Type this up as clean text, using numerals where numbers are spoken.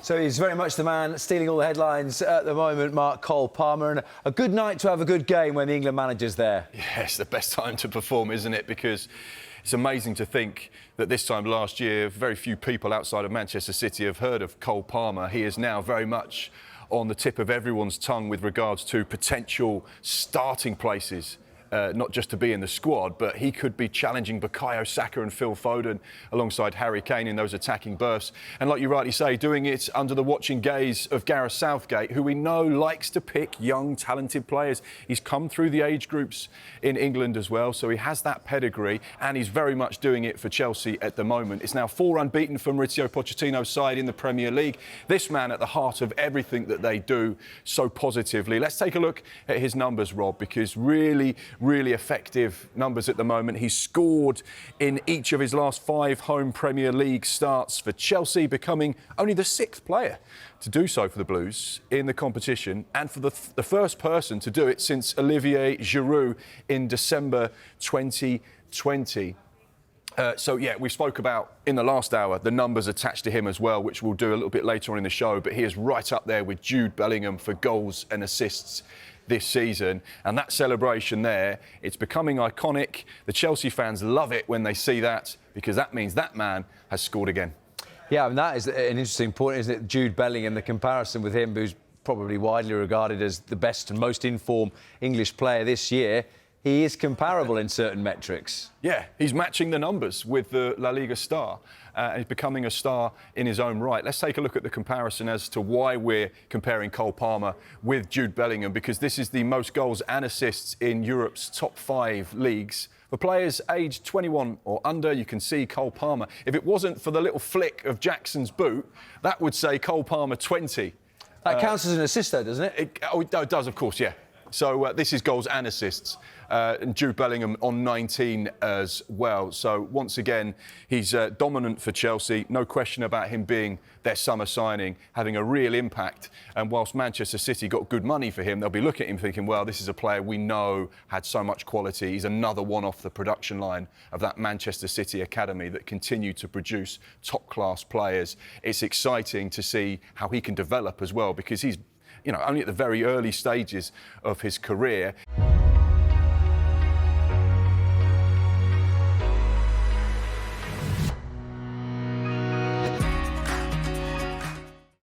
So he's very much the man stealing all the headlines at the moment, Mark Cole Palmer. And a good night to have a good game when the England manager's there. Yeah, it's the best time to perform, isn't it? Because it's amazing to think that this time last year, very few people outside of Manchester City have heard of Cole Palmer. He is now very much on the tip of everyone's tongue with regards to potential starting places. Not just to be in the squad, but he could be challenging Bukayo Saka and Phil Foden alongside Harry Kane in those attacking bursts. And like you rightly say, doing it under the watching gaze of Gareth Southgate, who we know likes to pick young, talented players. He's come through the age groups in England as well, so he has that pedigree, and he's very much doing it for Chelsea at the moment. It's now 4 unbeaten for Mauricio Pochettino's side in the Premier League. This man at the heart of everything that they do so positively. Let's take a look at his numbers, Rob, because really effective numbers at the moment. He's scored in each of his last 5 home Premier League starts for Chelsea, becoming only the 6th player to do so for the Blues in the competition, and for the first person to do it since Olivier Giroud in December 2020. So, yeah, we spoke about in the last hour the numbers attached to him as well, which we'll do a little bit later on in the show, but he is right up there with Jude Bellingham for goals and assists this season. And that celebration there, it's becoming iconic. The Chelsea fans love it when they see that, because that means that man has scored again. Yeah, and that is an interesting point, isn't it? Jude Bellingham, the comparison with him, who's probably widely regarded as the best and most informed English player this year. He is comparable in certain metrics. Yeah, he's matching the numbers with the La Liga star. He's becoming a star in his own right. Let's take a look at the comparison as to why we're comparing Cole Palmer with Jude Bellingham, because this is the most goals and assists in Europe's top 5 leagues. For players aged 21 or under, you can see Cole Palmer. If it wasn't for the little flick of Jackson's boot, that would say Cole Palmer 20. That counts as an assist, though, doesn't it? It does, of course, yeah. So this is goals and assists, and Jude Bellingham on 19 as well. So once again, he's dominant for Chelsea. No question about him being their summer signing, having a real impact. And whilst Manchester City got good money for him, they'll be looking at him thinking, well, this is a player we know had so much quality. He's another one off the production line of that Manchester City academy that continue to produce top-class players. It's exciting to see how he can develop as well, because he's only at the very early stages of his career.